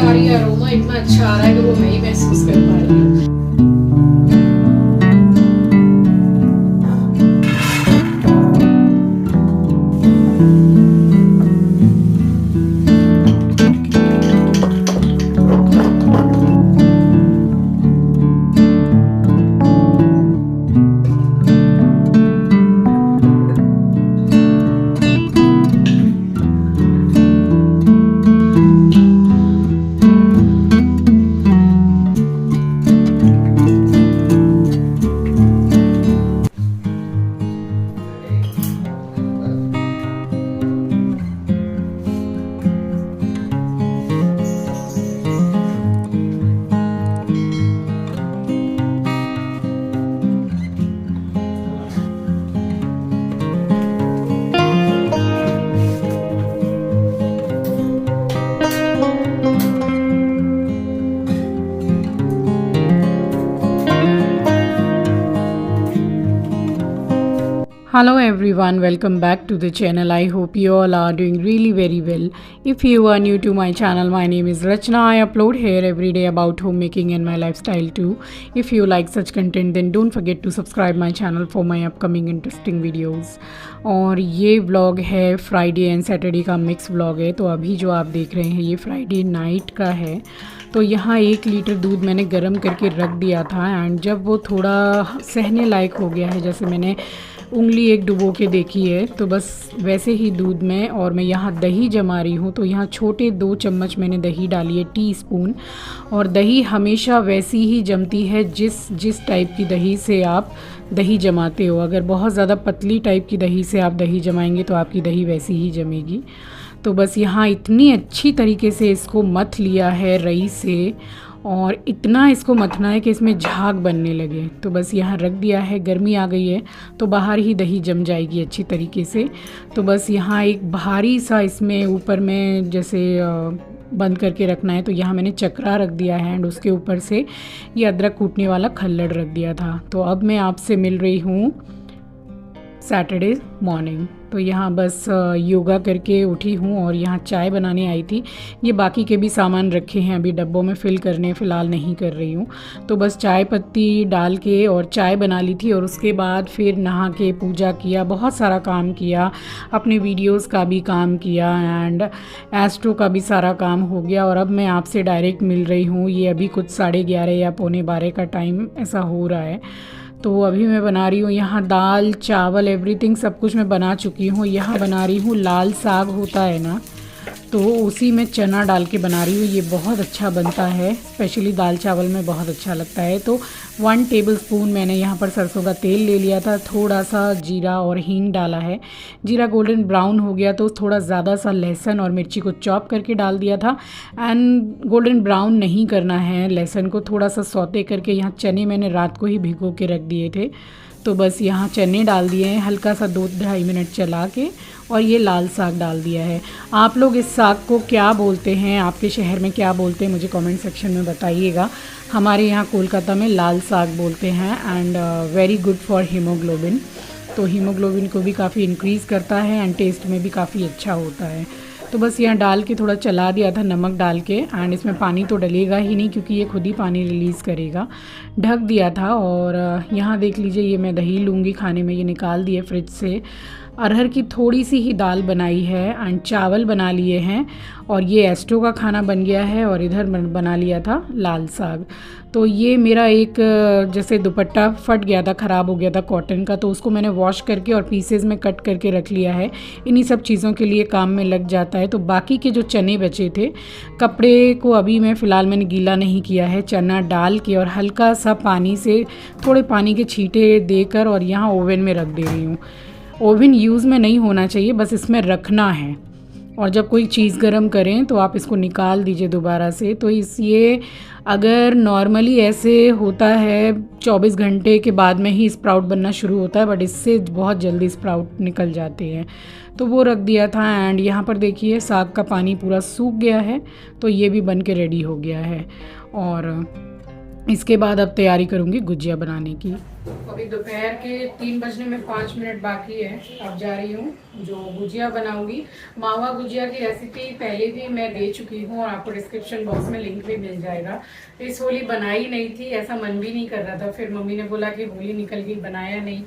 और ये अरोमा इतना अच्छा आ रहा है कि वो मैं ही महसूस कर पा रही हूँ। Hello everyone, welcome back to the channel. I hope you all are doing really very well. If you are new to my channel, my name is Rachna. I upload here every day about homemaking and my lifestyle too. If you like such content then don't forget to subscribe my channel for my upcoming interesting videos. और ये vlog है Friday and Saturday का mix vlog है। तो अभी जो आप देख रहे हैं ये फ्राइडे नाइट का है। तो यहाँ 1 लीटर दूध मैंने गर्म करके रख दिया था एंड जब वो थोड़ा सहने लायक हो गया है, जैसे मैंने उंगली एक डुबो के देखी है, तो बस वैसे ही दूध में और मैं यहाँ दही जमा रही हूँ। तो यहाँ छोटे 2 चम्मच मैंने दही डाली है, टीस्पून। और दही हमेशा वैसी ही जमती है जिस टाइप की दही से आप दही जमाते हो। अगर बहुत ज़्यादा पतली टाइप की दही से आप दही जमाएंगे तो आपकी दही वैसी ही जमेगी। तो बस यहाँ इतनी अच्छी तरीके से इसको मथ लिया है रई से, और इतना इसको मथना है कि इसमें झाग बनने लगे। तो बस यहाँ रख दिया है। गर्मी आ गई है तो बाहर ही दही जम जाएगी अच्छी तरीके से। तो बस यहाँ एक भारी सा इसमें ऊपर में जैसे बंद करके रखना है। तो यहाँ मैंने चक्रा रख दिया है एंड उसके ऊपर से ये अदरक कूटने वाला खल्लड़ रख दिया था। तो अब मैं आपसे मिल रही हूँ सैटरडे मॉर्निंग। तो यहाँ बस योगा करके उठी हूँ और यहाँ चाय बनाने आई थी। ये बाकी के भी सामान रखे हैं, अभी डब्बों में फ़िल करने फ़िलहाल नहीं कर रही हूँ। तो बस चाय पत्ती डाल के और चाय बना ली थी और उसके बाद फिर नहा के पूजा किया, बहुत सारा काम किया, अपने वीडियोस का भी काम किया एंड एस्ट्रो का भी सारा काम हो गया। और अब मैं आपसे डायरेक्ट मिल रही हूँ। ये अभी कुछ 11:30 या 11:45 का टाइम ऐसा हो रहा है। तो अभी मैं बना रही हूँ यहाँ दाल चावल एवरीथिंग सब कुछ मैं बना चुकी हूँ। यहाँ बना रही हूँ लाल साग होता है ना, तो उसी में चना डाल के बना रही हूँ। ये बहुत अच्छा बनता है, स्पेशली दाल चावल में बहुत अच्छा लगता है। तो 1 टेबलस्पून मैंने यहाँ पर सरसों का तेल ले लिया था, थोड़ा सा जीरा और हींग डाला है। जीरा गोल्डन ब्राउन हो गया तो थोड़ा ज़्यादा सा लहसुन और मिर्ची को चॉप करके डाल दिया था। एंड गोल्डन ब्राउन नहीं करना है लहसुन को, थोड़ा सा सौते करके। यहाँ चने मैंने रात को ही भिगो के रख दिए थे। तो बस यहाँ चने डाल दिए हैं, हल्का सा 2-2.5 मिनट चला के, और ये लाल साग डाल दिया है। आप लोग इस साग को क्या बोलते हैं, आपके शहर में क्या बोलते हैं, मुझे कमेंट सेक्शन में बताइएगा। हमारे यहाँ कोलकाता में लाल साग बोलते हैं and very good for haemoglobin. तो हीमोग्लोबिन को भी काफ़ी इंक्रीज़ करता है एंड टेस्ट में भी काफ़ी अच्छा होता है। तो बस यहाँ डाल के थोड़ा चला दिया था नमक डाल के एंड इसमें पानी तो डलेगा ही नहीं क्योंकि ये खुद ही पानी रिलीज़ करेगा। ढक दिया था और यहाँ देख लीजिए ये मैं दही लूँगी खाने में, ये निकाल दिए फ्रिज से। अरहर की थोड़ी सी ही दाल बनाई है एंड चावल बना लिए हैं और ये एस्ट्रो का खाना बन गया है। और इधर बना लिया था लाल साग। तो ये मेरा एक जैसे दुपट्टा फट गया था, ख़राब हो गया था कॉटन का, तो उसको मैंने वॉश करके और पीसेज में कट करके रख लिया है। इन्हीं सब चीज़ों के लिए काम में लग जाता है। तो बाकी के जो चने बचे थे, कपड़े को अभी फ़िलहाल मैंने गीला नहीं किया है, चना डाल के और हल्का सा पानी से थोड़े पानी के छींटे देकर और यहाँ ओवन में रख दे रही हूँ। ओवन यूज़ में नहीं होना चाहिए, बस इसमें रखना है। और जब कोई चीज़ गरम करें तो आप इसको निकाल दीजिए दोबारा से। तो ये अगर नॉर्मली ऐसे होता है 24 घंटे के बाद में ही स्प्राउट बनना शुरू होता है, बट इससे बहुत जल्दी स्प्राउट निकल जाते हैं। तो वो रख दिया था एंड यहाँ पर देखिए साग का पानी पूरा सूख गया है, तो ये भी बन के रेडी हो गया है। और इसके बाद अब तैयारी करूँगी गुजिया बनाने की। अभी दोपहर के 3 बजने में 5 मिनट बाकी है। अब जा रही हूँ जो गुजिया बनाऊंगी। मावा गुजिया की रेसिपी पहले भी मैं दे चुकी हूँ और आपको डिस्क्रिप्शन बॉक्स में लिंक भी मिल जाएगा। इस होली बनाई नहीं थी, ऐसा मन भी नहीं कर रहा था। फिर मम्मी ने बोला कि होली निकल गई, बनाया नहीं,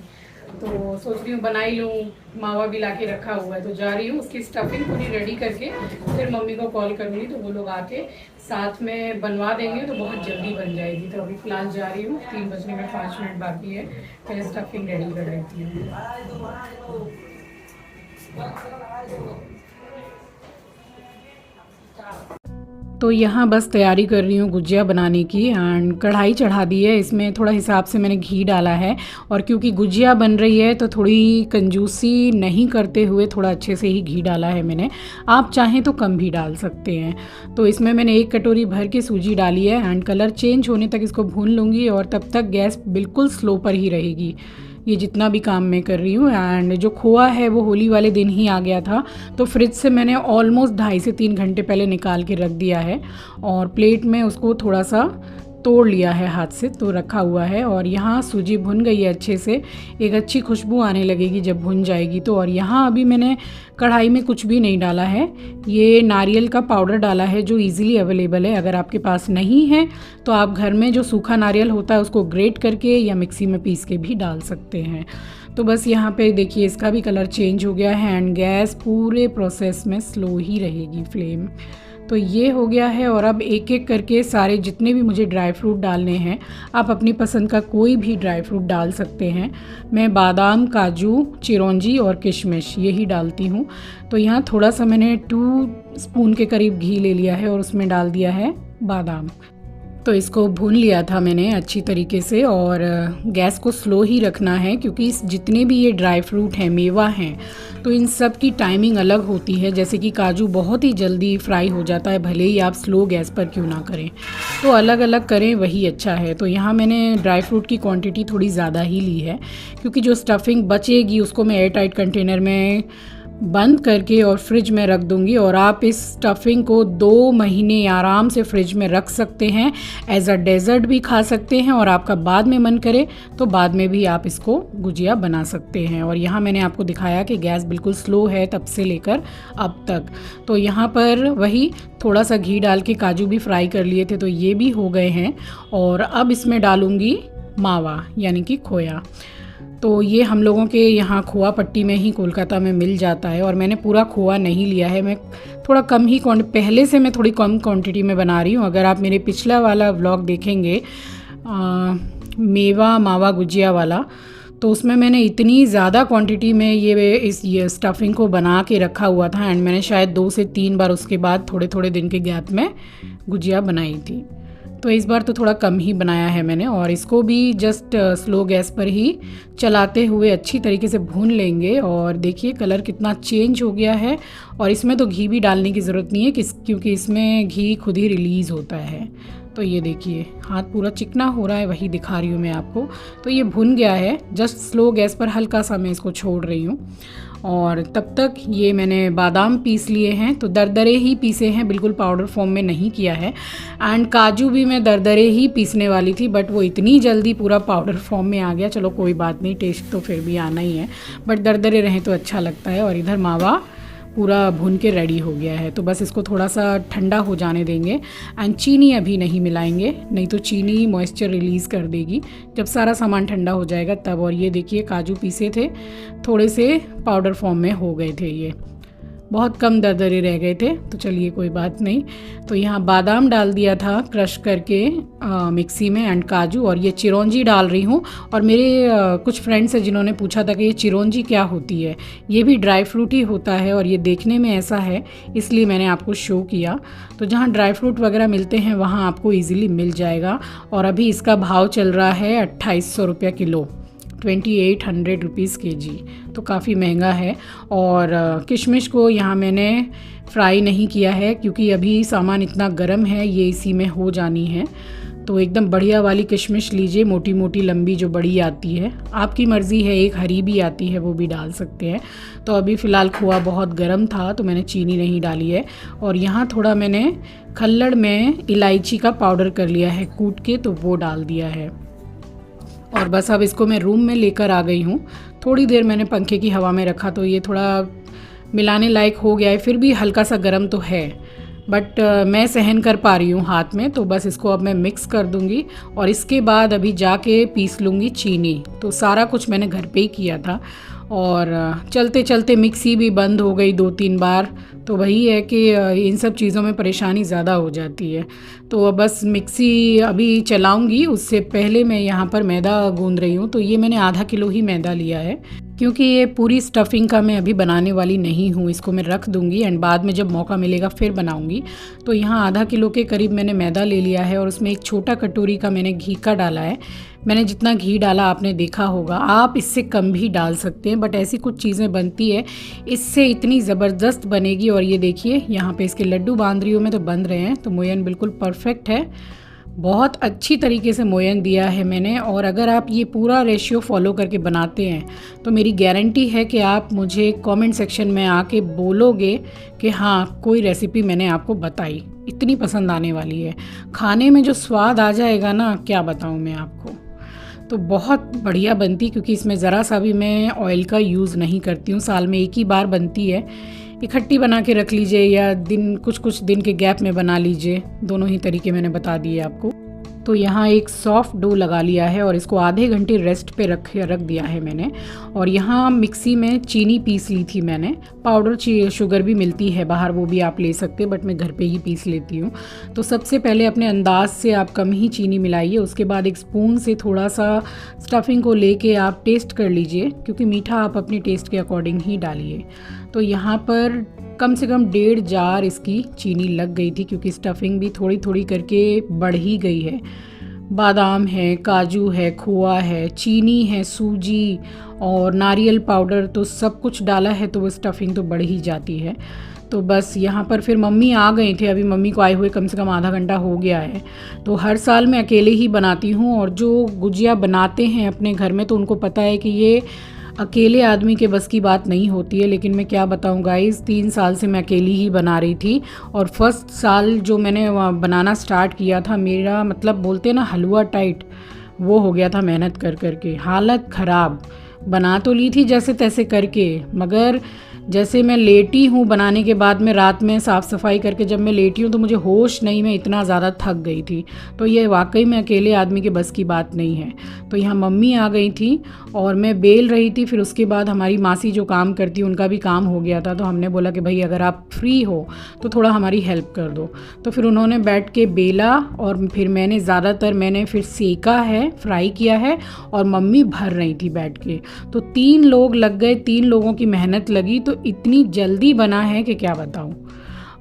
तो सोच रही हूँ बनाई लूँ। मावा भी ला के रखा हुआ है, तो जा रही हूँ उसकी स्टफिंग पूरी रेडी करके फिर मम्मी को कॉल करूँगी, तो वो लोग आके साथ में बनवा देंगे, तो बहुत जल्दी बन जाएगी। तो अभी फ़िलहाल जा रही हूँ, 3 बजने में 5 मिनट बाकी है। पहले स्टफिंग रेडी कर लेती हूँ। तो यहाँ बस तैयारी कर रही हूँ गुजिया बनाने की एंड कढ़ाई चढ़ा दी है। इसमें थोड़ा हिसाब से मैंने घी डाला है और क्योंकि गुजिया बन रही है तो थोड़ी कंजूसी नहीं करते हुए थोड़ा अच्छे से ही घी डाला है मैंने। आप चाहें तो कम भी डाल सकते हैं। तो इसमें मैंने 1 कटोरी भर के सूजी डाली है एंड कलर चेंज होने तक इसको भून लूँगी और तब तक गैस बिल्कुल स्लो पर ही रहेगी, ये जितना भी काम मैं कर रही हूँ। एंड जो खोआ है वो होली वाले दिन ही आ गया था, तो फ्रिज से मैंने ऑलमोस्ट 2.5 से 3 घंटे पहले निकाल के रख दिया है और प्लेट में उसको थोड़ा सा तोड़ लिया है हाथ से, तो रखा हुआ है। और यहाँ सूजी भुन गई है अच्छे से, एक अच्छी खुशबू आने लगेगी जब भुन जाएगी तो। और यहाँ अभी मैंने कढ़ाई में कुछ भी नहीं डाला है, ये नारियल का पाउडर डाला है जो इजीली अवेलेबल है। अगर आपके पास नहीं है तो आप घर में जो सूखा नारियल होता है उसको ग्रेट करके या मिक्सी में पीस के भी डाल सकते हैं। तो बस यहाँ पे देखिए इसका भी कलर चेंज हो गया है एंड गैस पूरे प्रोसेस में स्लो ही रहेगी फ्लेम। तो ये हो गया है और अब एक एक करके सारे जितने भी मुझे ड्राई फ्रूट डालने हैं, आप अपनी पसंद का कोई भी ड्राई फ्रूट डाल सकते हैं। मैं बादाम, काजू, चिरौंजी और किशमिश यही डालती हूँ। तो यहाँ थोड़ा सा मैंने 2 स्पून के करीब घी ले लिया है और उसमें डाल दिया है बादाम। तो इसको भून लिया था मैंने अच्छी तरीके से और गैस को स्लो ही रखना है क्योंकि जितने भी ये ड्राई फ्रूट हैं, मेवा हैं, तो इन सब की टाइमिंग अलग होती है। जैसे कि काजू बहुत ही जल्दी फ्राई हो जाता है, भले ही आप स्लो गैस पर क्यों ना करें, तो अलग अलग करें वही अच्छा है। तो यहाँ मैंने ड्राई फ्रूट की क्वांटिटी थोड़ी ज़्यादा ही ली है क्योंकि जो स्टफिंग बचेगी उसको मैं एयर टाइट कंटेनर में बंद करके और फ्रिज में रख दूंगी। और आप इस स्टफिंग को 2 महीने आराम से फ्रिज में रख सकते हैं, एज अ डेजर्ट भी खा सकते हैं और आपका बाद में मन करे तो बाद में भी आप इसको गुजिया बना सकते हैं। और यहाँ मैंने आपको दिखाया कि गैस बिल्कुल स्लो है तब से लेकर अब तक। तो यहाँ पर वही थोड़ा सा घी डाल के काजू भी फ्राई कर लिए थे, तो ये भी हो गए हैं। और अब इसमें डालूँगी मावा यानी कि खोया। तो ये हम लोगों के यहाँ खोआ पट्टी में ही कोलकाता में मिल जाता है और मैंने पूरा खोआ नहीं लिया है, मैं थोड़ा कम ही पहले से मैं थोड़ी कम क्वांटिटी में बना रही हूँ। अगर आप मेरे पिछला वाला व्लॉग देखेंगे मेवा मावा गुजिया वाला, तो उसमें मैंने इतनी ज़्यादा क्वांटिटी में ये स्टफिंग को बना के रखा हुआ था एंड मैंने शायद 2 से 3 बार उसके बाद थोड़े थोड़े दिन के गैप में गुजिया बनाई थी। तो इस बार तो थोड़ा कम ही बनाया है मैंने और इसको भी जस्ट स्लो गैस पर ही चलाते हुए अच्छी तरीके से भून लेंगे। और देखिए कलर कितना चेंज हो गया है और इसमें तो घी भी डालने की ज़रूरत नहीं है क्योंकि इसमें घी खुद ही रिलीज़ होता है। तो ये देखिए हाथ पूरा चिकना हो रहा है, वही दिखा रही हूँ मैं आपको। तो ये भुन गया है, जस्ट स्लो गैस पर हल्का सा मैं इसको छोड़ रही हूँ। और तब तक ये मैंने बादाम पीस लिए हैं, तो दरदरे ही पीसे हैं, बिल्कुल पाउडर फॉर्म में नहीं किया है। एंड काजू भी मैं दरदरे ही पीसने वाली थी बट वो इतनी जल्दी पूरा पाउडर फॉर्म में आ गया। चलो कोई बात नहीं, टेस्ट तो फिर भी आना ही है, बट दरदरे रहें तो अच्छा लगता है। और इधर मावा पूरा भुन के रेडी हो गया है, तो बस इसको थोड़ा सा ठंडा हो जाने देंगे। एंड चीनी अभी नहीं मिलाएंगे, नहीं तो चीनी मॉइस्चर रिलीज़ कर देगी जब सारा सामान ठंडा हो जाएगा तब। और ये देखिए काजू पीसे थे, थोड़े से पाउडर फॉर्म में हो गए थे, ये बहुत कम दरदरे रह गए थे, तो चलिए कोई बात नहीं। तो यहाँ बादाम डाल दिया था क्रश करके मिक्सी में एंड काजू, और ये चिरौंजी डाल रही हूँ। और मेरे कुछ फ्रेंड्स हैं जिन्होंने पूछा था कि ये चिरौंजी क्या होती है, ये भी ड्राई फ्रूट ही होता है और ये देखने में ऐसा है, इसलिए मैंने आपको शो किया। तो जहाँ ड्राई फ्रूट वगैरह मिलते हैं वहाँ आपको ईज़िली मिल जाएगा। और अभी इसका भाव चल रहा है 2800 रुपये किलो, 2800 रुपीज़ kg, तो काफ़ी महंगा है। और किशमिश को यहाँ मैंने फ्राई नहीं किया है क्योंकि अभी सामान इतना गर्म है, ये इसी में हो जानी है। तो एकदम बढ़िया वाली किशमिश लीजिए, मोटी मोटी लंबी जो बड़ी आती है, आपकी मर्ज़ी है, एक हरी भी आती है वो भी डाल सकते हैं। तो अभी फ़िलहाल खोआ बहुत गर्म था तो मैंने चीनी नहीं डाली है। और यहाँ थोड़ा मैंने खल्लड़ में इलायची का पाउडर कर लिया है कूट के, तो वो डाल दिया है। और बस अब इसको मैं रूम में लेकर आ गई हूँ। थोड़ी देर मैंने पंखे की हवा में रखा तो ये थोड़ा मिलाने लायक हो गया है, फिर भी हल्का सा गर्म तो है, बट मैं सहन कर पा रही हूँ हाथ में। तो बस इसको अब मैं मिक्स कर दूँगी और इसके बाद अभी जाके पीस लूँगी चीनी। तो सारा कुछ मैंने घर पे ही किया था और चलते चलते मिक्सी भी बंद हो गई 2-3 बार। तो वही है कि इन सब चीज़ों में परेशानी ज़्यादा हो जाती है। तो बस मिक्सी अभी चलाऊंगी, उससे पहले मैं यहाँ पर मैदा गूंद रही हूँ। तो ये मैंने आधा किलो ही मैदा लिया है, क्योंकि ये पूरी स्टफिंग का मैं अभी बनाने वाली नहीं हूँ। इसको मैं रख दूँगी एंड बाद में जब मौका मिलेगा फिर बनाऊँगी। तो यहाँ आधा किलो के करीब मैंने मैदा ले लिया है और उसमें एक छोटा कटोरी का मैंने घी का डाला है। मैंने जितना घी डाला आपने देखा होगा, आप इससे कम भी डाल सकते हैं, बट ऐसी कुछ चीज़ें बनती है इससे इतनी ज़बरदस्त बनेगी। और ये देखिए यहाँ पे इसके लड्डू बांध रही हूँ मैं, तो बन रहे हैं। तो मोयन बिल्कुल परफेक्ट है, बहुत अच्छी तरीके से मोयन दिया है मैंने। और अगर आप ये पूरा रेशियो फॉलो करके बनाते हैं तो मेरी गारंटी है कि आप मुझे कमेंट सेक्शन में आके बोलोगे कि हाँ कोई रेसिपी मैंने आपको बताई, इतनी पसंद आने वाली है। खाने में जो स्वाद आ जाएगा ना, क्या बताऊँ मैं आपको। तो बहुत बढ़िया बनती, क्योंकि इसमें ज़रा सा भी मैं ऑयल का यूज़ नहीं करती हूँ। साल में एक ही बार बनती है। इकट्ठी बना के रख लीजिए या कुछ दिन के गैप में बना लीजिए, दोनों ही तरीके मैंने बता दिए आपको। तो यहाँ एक सॉफ्ट डो लगा लिया है और इसको आधे घंटे रेस्ट पे रख दिया है मैंने। और यहाँ मिक्सी में चीनी पीस ली थी मैंने। पाउडर शुगर भी मिलती है बाहर, वो भी आप ले सकते हैं, बट मैं घर पे ही पीस लेती हूँ। तो सबसे पहले अपने अंदाज से आप कम ही चीनी मिलाइए। उसके बाद एक स्पून से थोड़ा सा स्टफिंग को लेके आप टेस्ट कर लीजिए, क्योंकि मीठा आप अपने टेस्ट के अकॉर्डिंग ही डालिए। तो यहाँ पर कम से कम 1.5 जार इसकी चीनी लग गई थी, क्योंकि स्टफिंग भी थोड़ी थोड़ी करके बढ़ ही गई है। बादाम है, काजू है, खोआ है, चीनी है, सूजी और नारियल पाउडर, तो सब कुछ डाला है, तो वो स्टफिंग तो बढ़ ही जाती है। तो बस यहाँ पर फिर मम्मी आ गए थे, अभी मम्मी को आए हुए कम से कम आधा घंटा हो गया है। तो हर साल मैं अकेले ही बनाती हूँ, और जो गुजिया बनाते हैं अपने घर में तो उनको पता है कि ये अकेले आदमी के बस की बात नहीं होती है। लेकिन मैं क्या बताऊं गाइस, 3 साल से मैं अकेली ही बना रही थी। और फर्स्ट साल जो मैंने बनाना स्टार्ट किया था, मेरा मतलब बोलते ना हलवा टाइट, वो हो गया था मेहनत कर कर के, हालत ख़राब। बना तो ली थी जैसे तैसे करके, मगर जैसे मैं लेटी हूँ बनाने के बाद में रात में साफ़ सफाई करके जब मैं लेटी हूँ तो मुझे होश नहीं, मैं इतना ज़्यादा थक गई थी। तो ये वाकई में अकेले आदमी के बस की बात नहीं है। तो यहाँ मम्मी आ गई थी और मैं बेल रही थी। फिर उसके बाद हमारी मासी जो काम करती है उनका भी काम हो गया था, तो हमने बोला कि भाई अगर आप फ्री हो तो थोड़ा हमारी हेल्प कर दो। तो फिर उन्होंने बैठ के बेला और फिर मैंने फिर सेका है, फ्राई किया है, और मम्मी भर रही थी बैठ के। तो 3 लोग लग गए, 3 लोगों की मेहनत लगी, तो इतनी जल्दी बना है कि क्या बताऊं।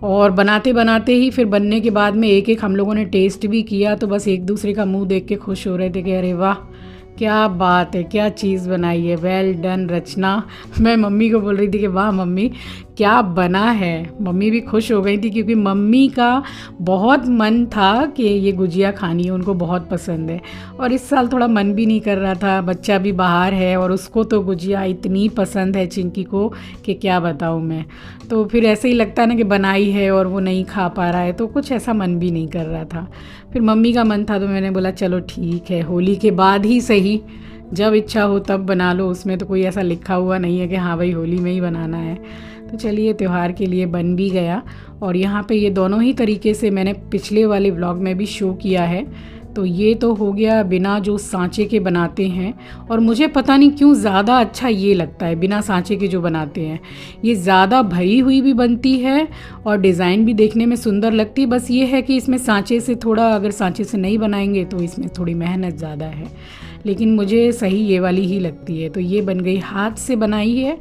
और बनाते बनाते ही फिर बनने के बाद में एक हम लोगों ने टेस्ट भी किया, तो बस एक दूसरे का मुंह देख के खुश हो रहे थे कि अरे वाह क्या बात है, क्या चीज़ बनाई है, वेल डन रचना। मैं मम्मी को बोल रही थी कि वाह मम्मी क्या बना है। मम्मी भी खुश हो गई थी, क्योंकि मम्मी का बहुत मन था कि ये गुजिया खानी है, उनको बहुत पसंद है। और इस साल थोड़ा मन भी नहीं कर रहा था, बच्चा भी बाहर है और उसको तो गुजिया इतनी पसंद है चिंकी को कि क्या बताऊँ मैं। तो फिर ऐसे ही लगता है ना कि बनाई है और वो नहीं खा पा रहा है, तो कुछ ऐसा मन भी नहीं कर रहा था। फिर मम्मी का मन था तो मैंने बोला चलो ठीक है, होली के बाद ही सही, जब इच्छा हो तब बना लो। उसमें तो कोई ऐसा लिखा हुआ नहीं है कि हाँ भाई होली में ही बनाना है। तो चलिए त्यौहार के लिए बन भी गया। और यहाँ पे ये दोनों ही तरीके से मैंने पिछले वाले व्लॉग में भी शो किया है। तो ये तो हो गया बिना जो सांचे के बनाते हैं, और मुझे पता नहीं क्यों ज़्यादा अच्छा ये लगता है बिना सांचे के जो बनाते हैं। ये ज़्यादा भरी हुई भी बनती है और डिज़ाइन भी देखने में सुंदर लगती है। बस ये है कि इसमें सांचे से थोड़ा, अगर सांचे से नहीं बनाएंगे तो इसमें थोड़ी मेहनत ज़्यादा है, लेकिन मुझे सही ये वाली ही लगती है। तो ये बन गई हाथ से बनाई है।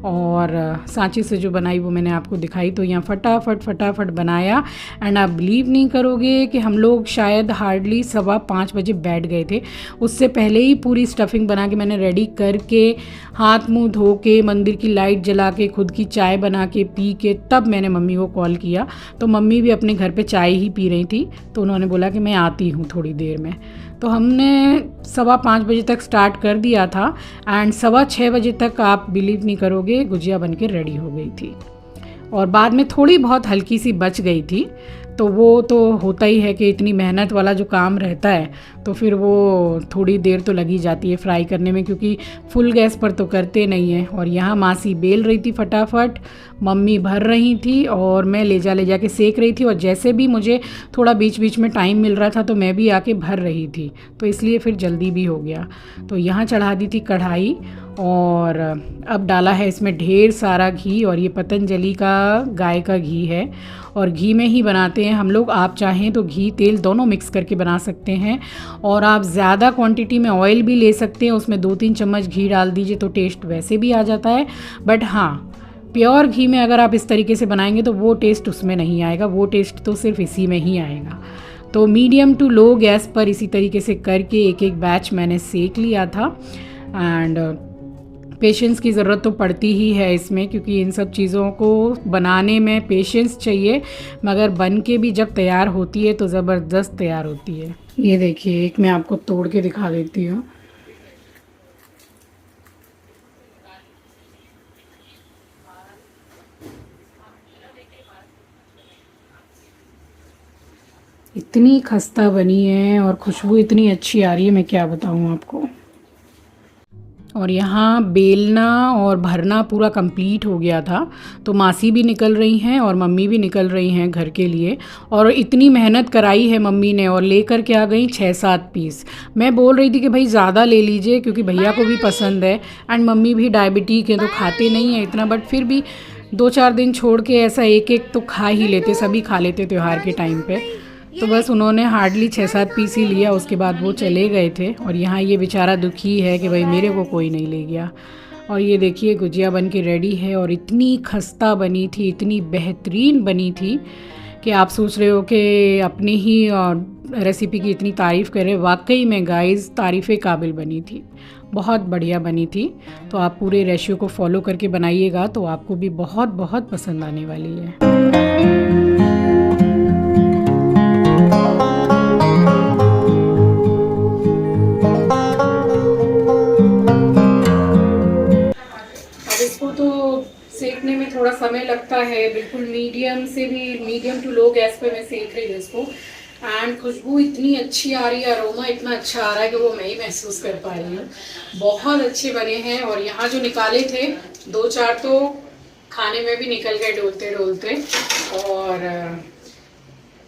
और सांचे से जो बनाई वो मैंने आपको दिखाई। तो यहाँ फटाफट बनाया एंड आप बिलीव नहीं करोगे कि हम लोग शायद हार्डली 5:15 बजे बैठ गए थे। उससे पहले ही पूरी स्टफिंग बना के मैंने रेडी करके, हाथ मुंह धो के, मंदिर की लाइट जला के, खुद की चाय बना के पी के तब मैंने मम्मी को कॉल किया। तो मम्मी भी अपने घर पे चाय ही पी रही थी, तो उन्होंने बोला कि मैं आती हूँ थोड़ी देर में। तो हमने 5:15 बजे तक स्टार्ट कर दिया था एंड 6:15 बजे तक आप बिलीव नहीं करोगे गुजिया बन के रेडी हो गई थी। और बाद में थोड़ी बहुत हल्की सी बच गई थी, तो वो तो होता ही है कि इतनी मेहनत वाला जो काम रहता है तो फिर वो थोड़ी देर तो लगी जाती है फ्राई करने में, क्योंकि फुल गैस पर तो करते नहीं हैं। और यहाँ मासी बेल रही थी फटाफट, मम्मी भर रही थी और मैं ले जा के सेक रही थी। और जैसे भी मुझे थोड़ा बीच बीच में टाइम मिल रहा था तो मैं भी आके भर रही थी, तो इसलिए फिर जल्दी भी हो गया। तो यहाँ चढ़ा दी थी कढ़ाई और अब डाला है इसमें ढेर सारा घी, और ये पतंजलि का गाय का घी है और घी में ही बनाते हैं हम लोग। आप चाहें तो घी तेल दोनों मिक्स करके बना सकते हैं, और आप ज़्यादा क्वांटिटी में ऑयल भी ले सकते हैं, उसमें 2-3 चम्मच घी डाल दीजिए तो टेस्ट वैसे भी आ जाता है। बट हाँ, प्योर घी में अगर आप इस तरीके से बनाएंगे तो वो टेस्ट उसमें नहीं आएगा, वो टेस्ट तो सिर्फ इसी में ही आएगा। तो मीडियम टू लो गैस पर इसी तरीके से करके एक एक बैच मैंने सेक लिया था। एंड पेशेंस की ज़रूरत तो पड़ती ही है इसमें, क्योंकि इन सब चीज़ों को बनाने में पेशेंस चाहिए, मगर बन के भी जब तैयार होती है तो ज़बरदस्त तैयार होती है। ये देखिए, एक मैं आपको तोड़ के दिखा देती हूँ। इतनी खस्ता बनी है और खुशबू इतनी अच्छी आ रही है, मैं क्या बताऊँ आपको। और यहाँ बेलना और भरना पूरा कंप्लीट हो गया था, तो मासी भी निकल रही हैं और मम्मी भी निकल रही हैं घर के लिए। और इतनी मेहनत कराई है मम्मी ने, और लेकर के आ गई 6-7 पीस। मैं बोल रही थी कि भाई ज़्यादा ले लीजिए क्योंकि भैया को भी पसंद है एंड मम्मी भी डायबिटीक है तो खाते नहीं है इतना, बट फिर भी 2-4 दिन छोड़ के ऐसा एक एक तो खा ही लेते, सभी खा लेते त्यौहार के टाइम पे। तो बस उन्होंने हार्डली 6-7 पीस ही लिया, उसके बाद वो चले गए थे। और यहाँ ये बेचारा दुखी है कि भाई मेरे को कोई नहीं ले गया। और ये देखिए गुजिया बन के रेडी है, और इतनी खस्ता बनी थी, इतनी बेहतरीन बनी थी कि आप सोच रहे हो कि अपनी ही रेसिपी की इतनी तारीफ़ करें। वाकई में गाइस तारीफ़े काबिल बनी थी, बहुत बढ़िया बनी थी। तो आप पूरे रेशियो को फॉलो करके बनाइएगा तो आपको भी बहुत बहुत पसंद आने वाली है। सेकने में थोड़ा समय लगता है, बिल्कुल मीडियम टू लो गैस पे मैं सेक रही हूँ इसको। एंड खुशबू इतनी अच्छी आ रही है, अरोमा इतना अच्छा आ रहा है कि वो मैं ही महसूस कर पा रही हूँ। बहुत अच्छे बने हैं। और यहाँ जो निकाले थे 2-4 तो खाने में भी निकल गए डोलते डोलते, और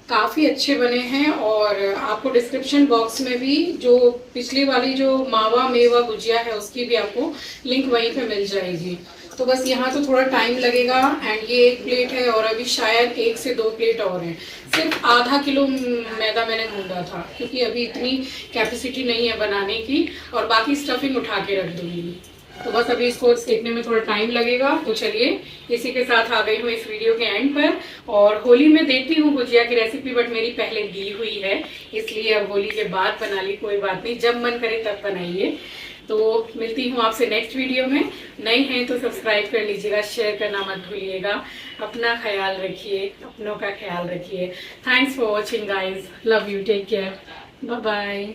काफ़ी अच्छे बने हैं। और आपको डिस्क्रिप्शन बॉक्स में भी जो पिछली वाली जो मावा मेवा गुजिया है उसकी भी आपको लिंक वहीं पे मिल जाएगी। तो बस यहाँ तो थोड़ा टाइम लगेगा। एंड ये 1 प्लेट है और अभी शायद 1 से 2 प्लेट और हैं। सिर्फ आधा किलो मैदा मैंने गूंदा था क्योंकि अभी इतनी कैपेसिटी नहीं है बनाने की, और बाकी स्टफिंग उठा के रख दूँगी। तो बस अभी इसको सेकने में थोड़ा टाइम लगेगा। तो चलिए, इसी के साथ आ गई हूँ इस वीडियो के एंड पर। और होली में देती हूँ गुजिया की रेसिपी, बट मेरी पहले दी हुई है, इसलिए अब होली के बाद बना ली, कोई बात नहीं, जब मन करे तब बनाइए। तो मिलती हूँ आपसे नेक्स्ट वीडियो में। नए हैं तो सब्सक्राइब कर लीजिएगा, शेयर करना मत भूलिएगा। अपना ख्याल रखिए, अपनों का ख्याल रखिए। Thanks for watching guys, love you, take care, bye bye.